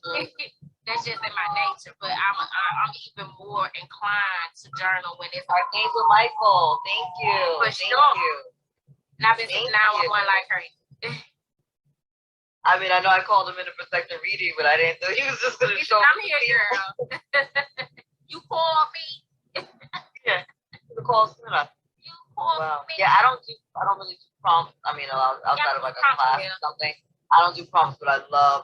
That's just in my nature. But I'm even more inclined to journal when it's Archangel Michael. Thank you. For sure. Now I'm going like her. I mean, I know I called him in a protective reading, but I didn't know he was just gonna show. I'm here, girl. You called me. Yeah. The call sooner. Wow. Yeah, I don't really do prompts. I mean, outside of like a class or something, I don't do prompts, but I love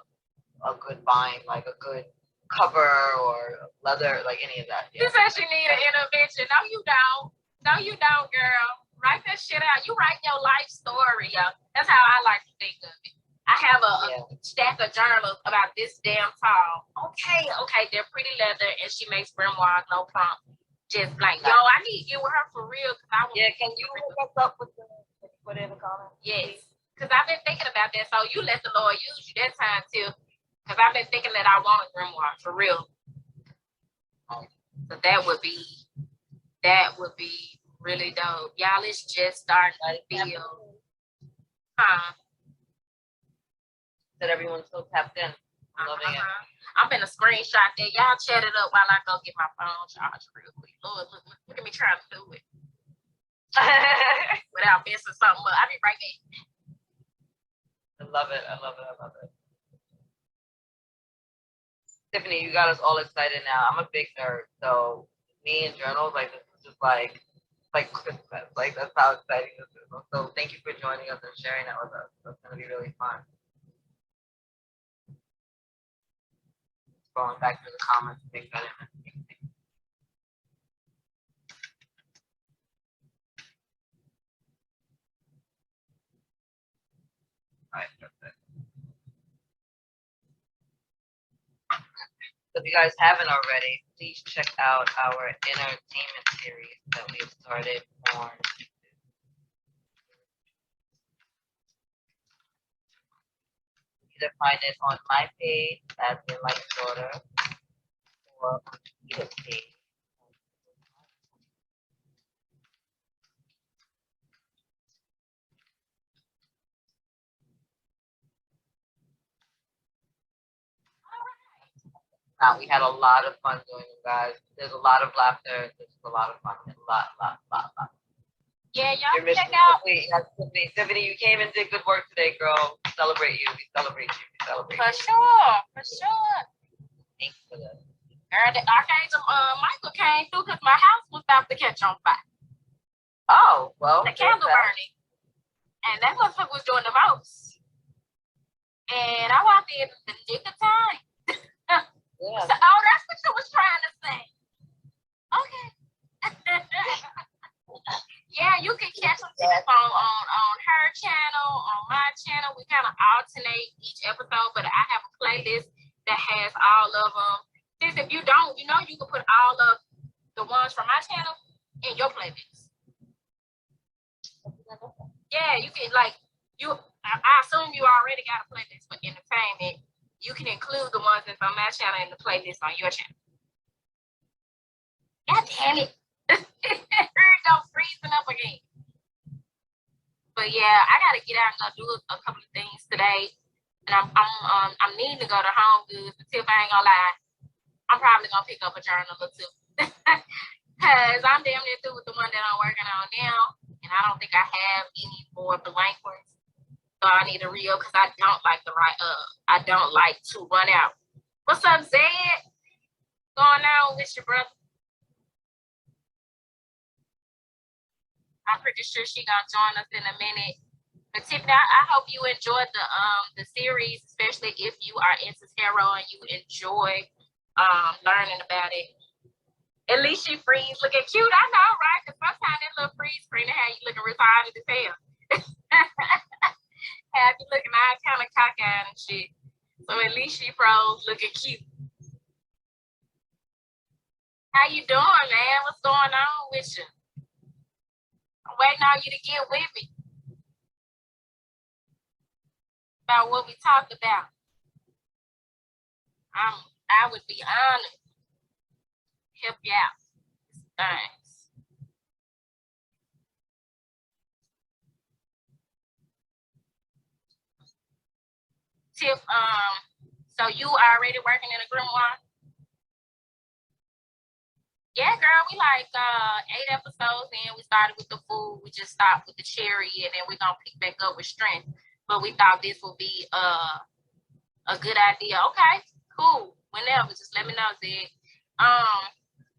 a good bind, like a good cover or leather, like any of that. Yeah. This actually need an intervention. No, you don't, girl. Write that shit out. You write your life story, yo. That's how I like to think of it. I have a stack of journals about this damn tall. Okay, they're pretty leather, and she makes grimoires, no prompt. Just like, yo, I need you with her for real. Can you hook us up with put in the comments? Yes, because I've been thinking about that. So you let the Lord use you that time too. Because I've been thinking that I want a grimoire for real. So that would be really dope. Y'all, it's just starting to feel. That everyone's so tapped in. I'm loving it. I'm gonna screenshot that. Y'all chat it up while I go get my phone charged real quick. Lord, look at me trying to do it without messing something up. I'll be right back. I love it. Tiffany, you got us all excited now. I'm a big nerd, so me and journals, like this is just like Christmas. Like that's how exciting this is. So thank you for joining us and sharing that with us. That's gonna be really fun. Going back to the comments, things I didn't mention. All right, that's it. So if you guys haven't already, please check out our Inner-Tainment series that we have started on either find it on my page as the Enlightened Daughter or on Tita's page. We had a lot of fun doing them, guys. There's a lot of laughter. There's a lot of fun. A lot. Yeah, y'all Your mission check out. complete. Tiffany, you came and did good work today, girl. We celebrate you. We celebrate you. We celebrate For you. sure. Thanks for that. Girl, the Archangel Michael came through because my house was about to catch on fire. Oh, well. The candle burning. And that motherfucker was doing the most. And I walked in the nick of time. Yeah. So, oh, that's what you was trying to say. Okay. Yeah, you can catch us on her channel, on my channel. We kind of alternate each episode, but I have a playlist that has all of them. Since if you don't, you can put all of the ones from my channel in your playlist. Yeah, you can I assume you already got a playlist for entertainment. You can include the ones that's on my channel in the playlist on your channel. God damn it. Don't freezing up again. But yeah, I gotta get out and go do a couple of things today. And I'm needing to go to Home Goods. But if I ain't gonna lie, I'm probably gonna pick up a journal or two. Cause I'm damn near through with the one that I'm working on now. And I don't think I have any more blank ones. So I need a reel because I don't like to run out. What's up, Zed? Going on with your brother? I'm pretty sure she's gonna join us in a minute. But Tiffany, I hope you enjoyed the series, especially if you are into tarot and you enjoy learning about it. At least she freeze looking cute. I know, right? Because sometimes that little freeze screen have you looking retarded as hell. Have you looking all kind of cockeyed and shit. So at least she froze looking cute. How you doing, man? What's going on with you? I'm waiting on you to get with me about what we talked about. I would be honored to help you out. Thanks. Tiff, so you already working in a grimoire? Yeah, girl, we 8 episodes in. We started with the food. We just stopped with the cherry, and then we're going to pick back up with strength. But we thought this would be a good idea. Okay, cool. Whenever, just let me know, Zed.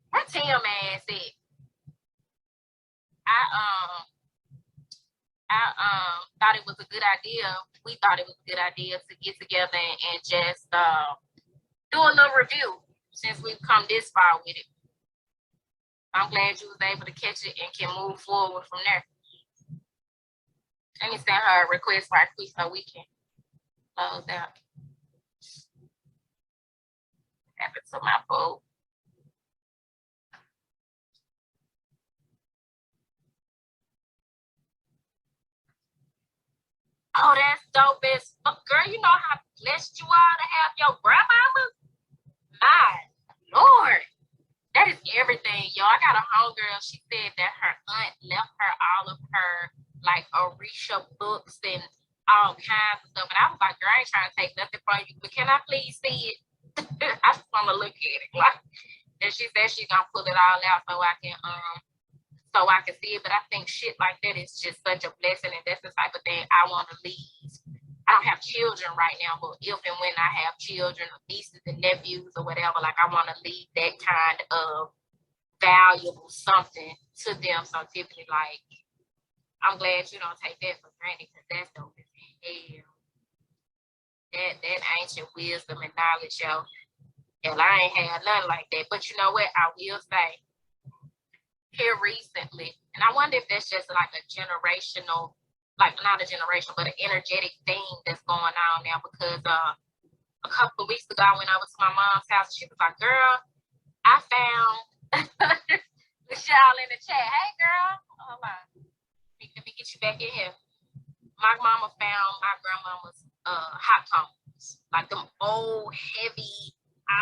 Where Tim ass at? I thought it was a good idea. We thought it was a good idea to get together and just do a little review since we've come this far with it. I'm glad you was able to catch it and can move forward from there. Let me send her a request right quick so we can close out. Happened to my phone. Oh, that's dope as fuck. Girl, you know how blessed you are to have your grandmama? My Lord. That is everything, y'all. I got a homegirl. She said that her aunt left her all of her Orisha books and all kinds of stuff. And I was like, girl, I ain't trying to take nothing from you, but can I please see it? I just want to look at it. And she said she's gonna pull it all out so I can see it. But I think shit like that is just such a blessing, and that's the type of thing I want to leave. I don't have children right now, but if and when I have children or nieces and nephews or whatever, I want to leave that kind of valuable something to them. So Tiffany, I'm glad you don't take that for granted because that's dope as hell. That ancient wisdom and knowledge, yo. And I ain't had nothing like that. But you know what? I will say, here recently, and I wonder if that's just a generational, not a generation, but an energetic thing that's going on now because a couple of weeks ago I went over to my mom's house and she was like, girl, I found Michelle in the chat. Hey girl, hold on. Let me get you back in here. My mama found my grandmama's hot comb. like them old heavy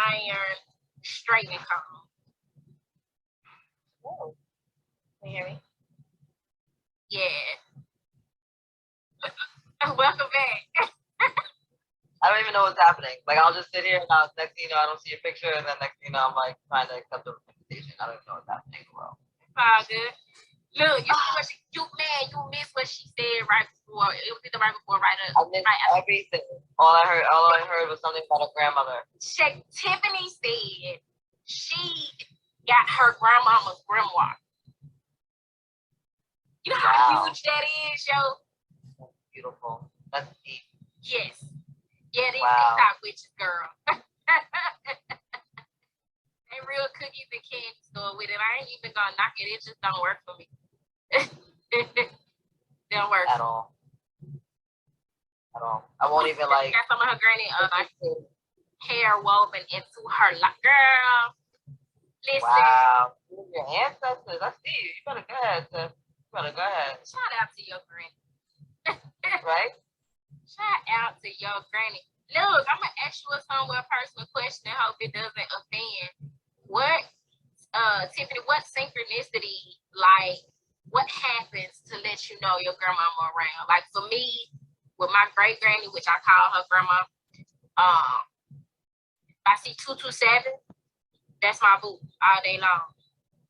iron straightening comb. Oh, can you hear me? Yeah. Welcome back. I don't even know what's happening. Like, I'll just sit here and next thing you know, I don't see a picture, and then next thing you know, I'm like trying to accept the invitation. I don't even know what's happening. Well, it's all good. Look, you see what you missed what she said right before. It was either right before, right up. I missed everything. All I heard was something about a grandmother. Tiffany said she got her grandmama's grimoire. You know how huge that is, yo? That's beautiful. That's deep. Yes. Yeah, these TikTok witches, girl. They real cookies and candy store with it. I ain't even gonna knock it. It just don't work for me. Don't work. At all. I won't even like. Got some of her granny hair woven into her girl. Listen. Wow. Your ancestors. I see you. You better go ahead, sis. You better go ahead. Shout out to your granny. Right? Shout out to your granny. Look, I'm gonna ask you a somewhat personal question. I hope it doesn't offend. What, Tiffany? What synchronicity, like, what happens to let you know your grandmama around? Like for me, with my great granny, which I call her grandma, I see 227. That's my boo all day long.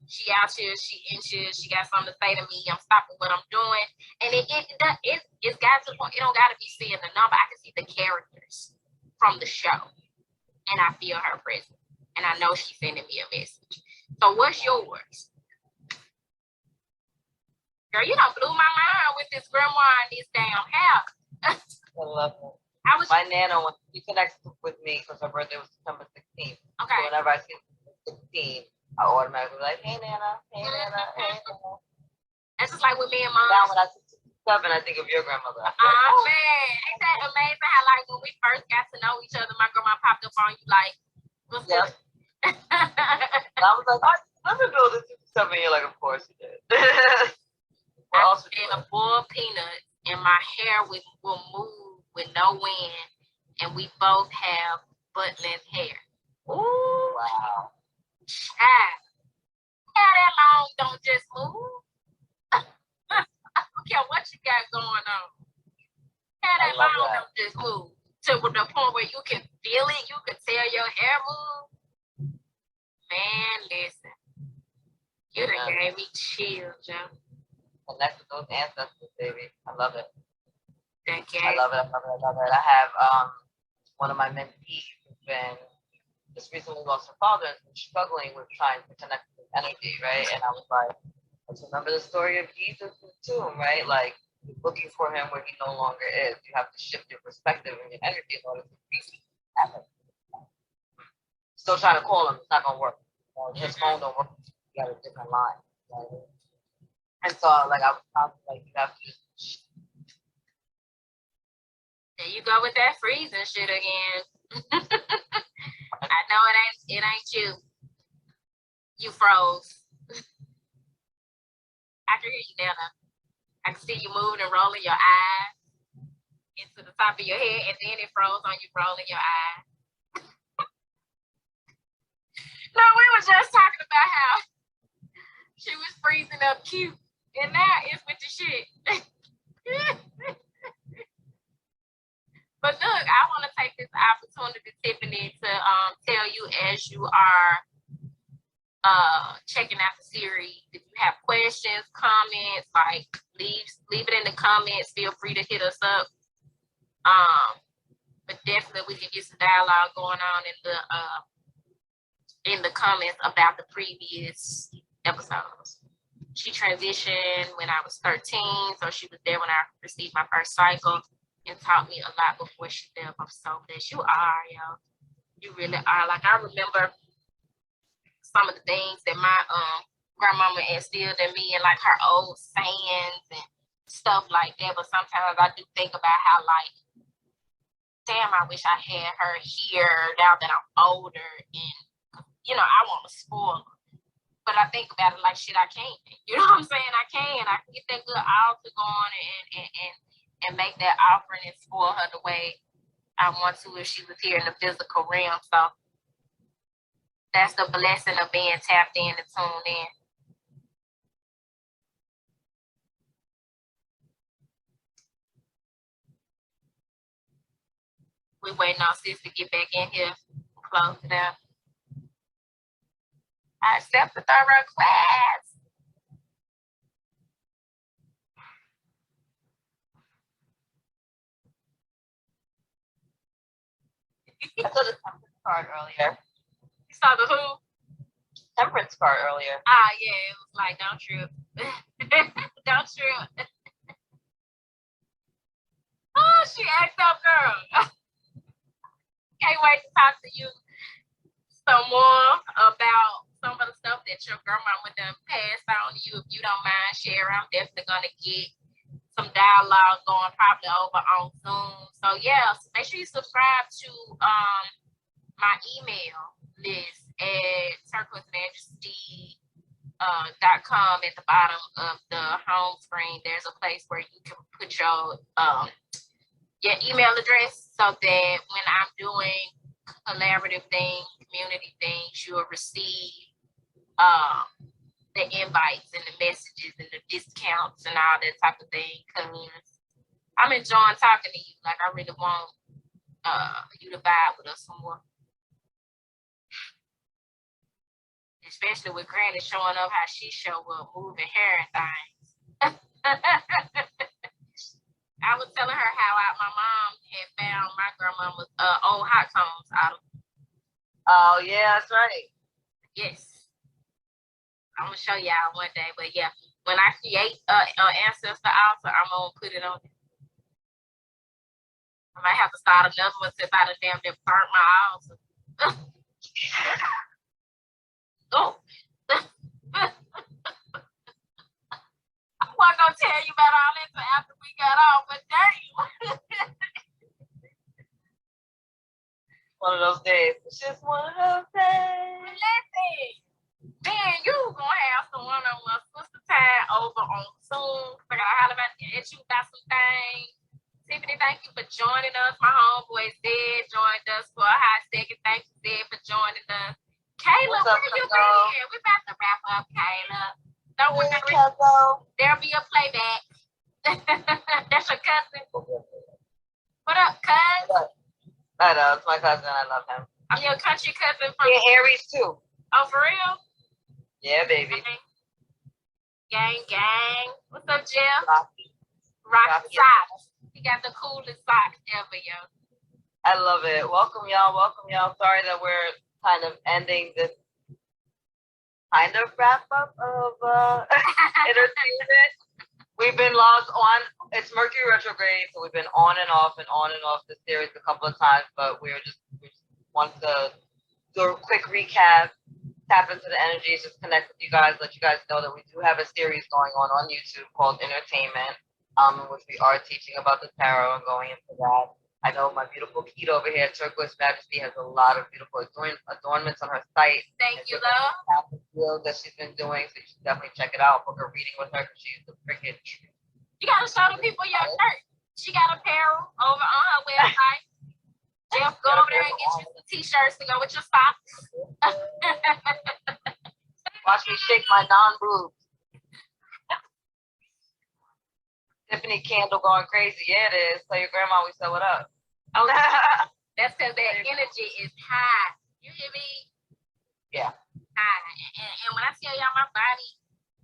She out here, she inches, she got something to say to me. I'm stopping what I'm doing. And it's got to the point, it don't got to be seeing the number. I can see the characters from the show. And I feel her presence. And I know she's sending me a message. So what's yours? Girl, you done blew my mind with this grimoire and this damn hair. I love it. My Nana, when she connects with me, because her birthday was September 16th. Okay. So whenever I see 16, I automatically be like, hey, Nana, hey, Nana, hey, Nana. That's just like with me and Mom. Now when I see 7, I think of your grandmother. Man. Ain't that amazing how, like, when we first got to know each other, my grandma popped up on you, like, what's good? And I was like, oh, let me build this 7. You're like, of course you did. I spent a boiled peanut, and my hair will move with no wind, and we both have butt-length hair. Ooh. Wow. Child. Hair that long don't just move. I don't care what you got going on. Hair that long don't just move. To the point where you can feel it, you can tell your hair move. Man, listen. You done gave me chills, Joe. Connect with those ancestors, baby. I love it. Okay. I love it. I have one of my mentees who's been just recently lost her father and been struggling with trying to connect with energy, right? And I was like, let's remember the story of Jesus in the tomb, right? Like, you're looking for him where he no longer is. You have to shift your perspective and your energy in order to reach him. Still trying to call him, it's not gonna work. His phone don't work. You got a different line, right? And so, like, I was like, you have to just. There you go with that freezing shit again. I know it ain't you. You froze. I can hear you now. I can see you moving and rolling your eyes into the top of your head, and then it froze on you rolling your eyes. No, we were just talking about how she was freezing up cute, and now it's with the shit. But look, I want to take this opportunity, Tiffany, to tell you as you are checking out the series, if you have questions, comments, like leave it in the comments. Feel free to hit us up. But definitely we can get some dialogue going on in the comments about the previous episodes. She transitioned when I was 13, so she was there when I received my first cycle. And taught me a lot before she left. I'm so blessed. You are, yo. You really are. Like, I remember some of the things that my grandmama instilled in me and, like, her old sayings and stuff like that. But sometimes I do think about how, like, damn, I wish I had her here now that I'm older. And, you know, I want to spoil her. But I think about it like, shit, I can't. You know what I'm saying? I can get that good altar going and make that offering and spoil her the way I want to if she was here in the physical realm. So that's the blessing of being tapped in and tuned in. We waiting on sis to get back in here and close it out. I accept the thorough class. I saw the temperance card earlier. You saw the who? Temperance card earlier. Ah, yeah, it was like, don't trip. Don't trip. Oh, she asked up, girl. Can't wait to talk to you some more about some of the stuff that your grandma would have passed on to you. If you don't mind sharing, I'm definitely going to get some dialogue going probably over on Zoom. So yeah, so make sure you subscribe to my email list at Turquoise Majesty .com. At the bottom of the home screen, there's a place where you can put your email address so that when I'm doing collaborative things, community things, you'll receive the invites and the messages and the discounts and all that type of thing. Because I'm enjoying talking to you. Like, I really want you to vibe with us some more. Especially with Granny showing up how she show up, moving hair and things. I was telling her how my mom had found my grandmama's old hot cones out of. Oh yeah, that's right. Yes. I'm gonna show y'all one day, but yeah, when I create an ancestor altar, I'm gonna put it on there. I might have to start another one since I done damn near burnt my altar. Oh. I wasn't gonna tell you about all this after we got off, but damn. One of those days. It's just one of those days. Listen, then you gonna have some one-on-one sister time over on Zoom. I gotta holler at you about some things. Tiffany, thank you for joining us. My homeboy Zed joined us for a hot second. Thank you, Zed, for joining us. Kayla, where you been? We're about to wrap up, Kayla. Don't worry. There'll be a playback. That's your cousin. What up, cuz? I know, it's my cousin. I love him. I'm your country cousin from Aries too. Oh, for real? Yeah, baby. Okay. Gang. What's up, Jeff? Rocky socks. He got the coolest socks ever, yo. I love it. Welcome, y'all. Sorry that we're kind of ending this kind of wrap up of entertainment. We've been logged on. It's Mercury retrograde, so we've been on and off this series a couple of times, but we just want to do a quick recap, tap into the energies, just connect with you guys, let you guys know that we do have a series going on YouTube called Inner-Tainment, in which we are teaching about the tarot and going into that. I know my beautiful Keita over here, Turquoise Majesty, has a lot of beautiful adornments on her site. Thank you, love. That she's been doing, so you should definitely check it out. Book a reading with her because she's the freaking. You gotta show the people your shirt. She got apparel over on her website. Jeff, go over there and get you some t-shirts to go with your socks. Watch me shake my non-boobs. Tiffany candle going crazy. Yeah, it is. Tell your grandma we said what up. Oh, that's because that energy is high. You hear me? Yeah. High. And when I tell y'all my body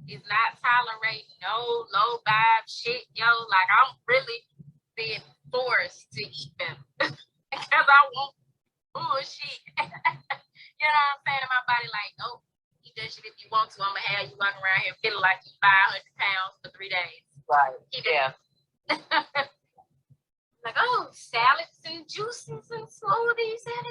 is not tolerating no low vibe shit, yo, like I'm really being forced to eat them because I want bullshit. You know what I'm saying? And my body like, oh, eat that shit if you want to. I'm gonna have you walking around here feeling like you 500 pounds for 3 days. Right. Yeah. Like, oh, salads and juices and smoothies, it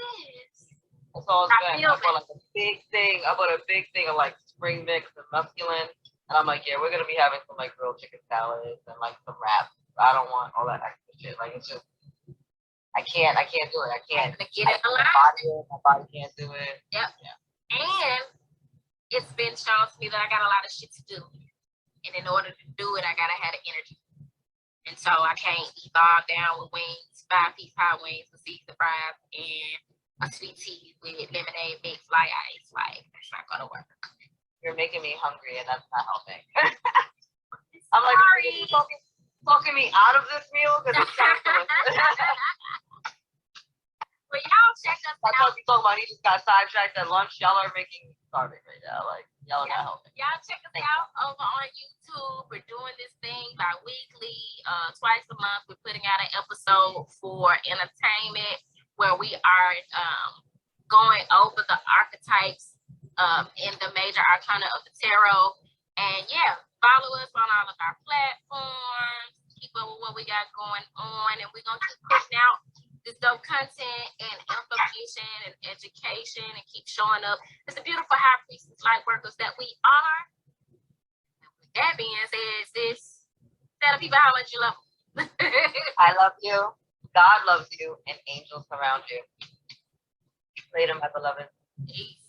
is. That's all it's been. I bought like a big thing. I bought a big thing of like spring mix and masculine. And I'm like, yeah, we're going to be having some like grilled chicken salads and like some wraps. I don't want all that extra shit. Like, it's just, I can't do it. I can't. Get it alive. My body can't do it. Yep. Yeah. And it's been shown to me that I got a lot of shit to do. And in order to do it, I got to have the energy. And so I can't eat bogged down with wings, 5-piece hot wings with Caesar fries, and a sweet tea with lemonade mix like ice. Like, it's not gonna work. You're making me hungry, and that's not helping. I'm like, talking me out of this meal because it sounds delicious. Well, y'all check us out. That's what you talking about. He just got sidetracked at lunch. Y'all are making me starving right now. Like, y'all are not helping. Y'all check us out over on YouTube. We're doing this thing bi-weekly, twice a month. We're putting out an episode for Entertainment where we are going over the archetypes in the major arcana of the tarot. And yeah, follow us on all of our platforms. Keep up with what we got going on. And we're going to keep putting out this dope content and information and education and keep showing up as the beautiful high priestess light workers that we are. With that being said, sis, tell the people how much you love them. I love you. God loves you, and angels surround you. Later, my beloved. Peace.